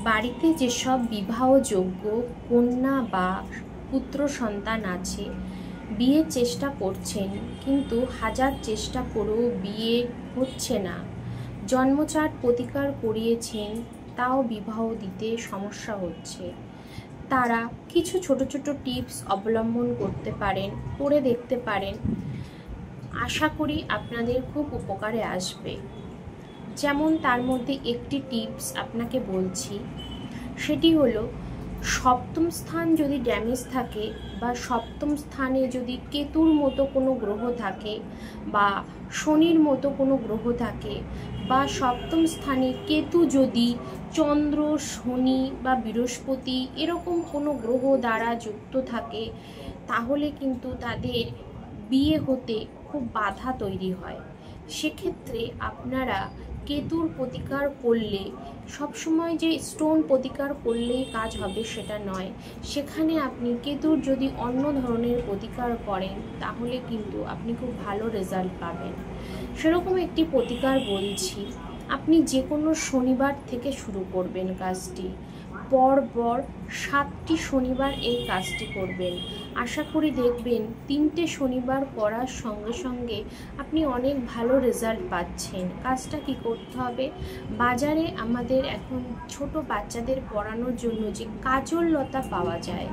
বাড়িতে যেসব বিবাহযোগ্য কন্যা বা পুত্র সন্তান আছে, বিয়ের চেষ্টা করছেন কিন্তু হাজার চেষ্টা করেও বিয়ে হচ্ছে না, জন্মচাট প্রতিকার করিয়েছেন তাও বিবাহ দিতে সমস্যা হচ্ছে, তারা কিছু ছোট ছোট টিপস অবলম্বন করতে পারেন, করে দেখতে পারেন। আশা করি আপনাদের খুব উপকারে আসবে। যেমন তার মধ্যে একটি টিপস আপনাকে বলছি, সেটি হলো সপ্তম স্থান যদি ড্যামেজ থাকে বা সপ্তম স্থানে যদি কেতুর মতো কোনো গ্রহ থাকে বা শনির মতো কোনো গ্রহ থাকে বা সপ্তম স্থানে কেতু যদি চন্দ্র, শনি বা বৃহস্পতি এরকম কোনো গ্রহ দ্বারা যুক্ত থাকে, তাহলে কিন্তু তাদের বিয়ে হতে খুব বাধা তৈরি হয়। সেক্ষেত্রে আপনারা কেতুর প্রতিকার করলে, সবসময় যে স্টোন প্রতিকার করলেই কাজ হবে সেটা নয়, সেখানে আপনি কেতুর যদি অন্য ধরনের প্রতিকার করেন তাহলে কিন্তু আপনি খুব ভালো রেজাল্ট পাবেন। সেরকম একটি প্রতিকার বলছি, আপনি যে কোনো শনিবার থেকে শুরু করবেন কাজটি, পরপর 7টি শনিবার এই কাজটি করবেন। আশা করি দেখবেন 3টে শনিবার করার সঙ্গে সঙ্গে আপনি অনেক ভালো রেজাল্ট পাচ্ছেন। কাজটা কি করতে হবে, বাজারে আমাদের এখন ছোট বাচ্চাদের পরানোর জন্য যে কাজল লতা পাওয়া যায়,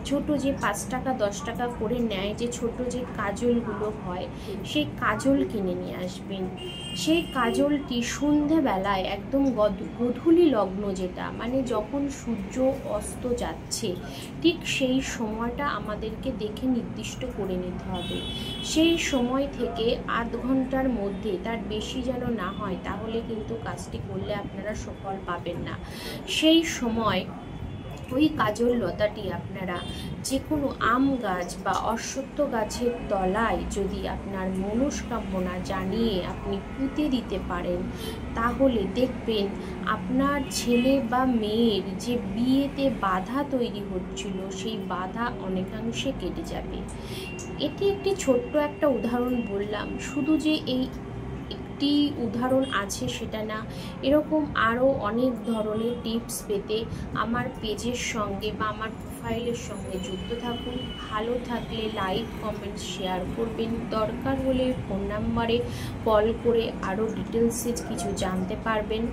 ছোট যে 5 টাকা 10 টাকা করে নেয়, যে ছোট যে কাজলগুলো হয়, সেই কাজল কিনে নিয়ে আসবেন। সেই কাজলটি সন্ধেবেলায় একদম গধূলি লগ্ন, যেটা মানে যখন সূর্য অস্ত যাচ্ছে ঠিক সেই সময়টা আমাদেরকে দেখে নির্দিষ্ট করে নিতে হবে। সেই সময় থেকে আধ ঘন্টার মধ্যে, তার বেশি যেন না হয়, তাহলে কিন্তু কাজটি করলে আপনারা সফল পাবেন না। সেই সময় ওই কাজল লতাটি আপনারা যে কোনো আম গাছ বা অশ্বত্থ গাছের তলায় যদি আপনার মনস্কামনা জানিয়ে আপনি পুঁতে দিতে পারেন, তাহলে দেখবেন আপনার ছেলে বা মেয়ের যে বিয়েতে বাধা তৈরি হচ্ছিল, সেই বাধা অনেকাংশে কেটে যাবে। এটি একটি ছোট্ট একটা উদাহরণ বললাম, শুধু যে এই একটি উদাহরণ আছে সেটা না, এরকম আরও অনেক ধরনের টিপস পেতে আমার পেজের সঙ্গে বা আমার প্রোফাইলের সঙ্গে যুক্ত থাকুন। ভালো থাকলে লাইক, কমেন্ট, শেয়ার করবেন। দরকার হলে ফোন নাম্বারে কল করে আরও ডিটেলসে কিছু জানতে পারবেন।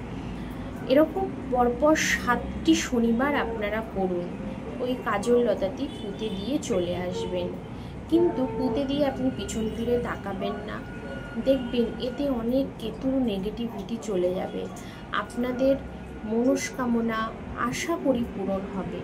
এরকম পরপর 7টি শনিবার আপনারা করুন, ওই কাজল লতাটি পুঁতে দিয়ে চলে আসবেন। কিন্তু পুঁতে দিয়ে আপনি পিছন ফিরে তাকাবেন না, দেখবেন এতে অনেক কেতুর নেগেটিভিটি চলে যাবে। আপনাদের মনস্কামনা আশা করি পূরণ হবে।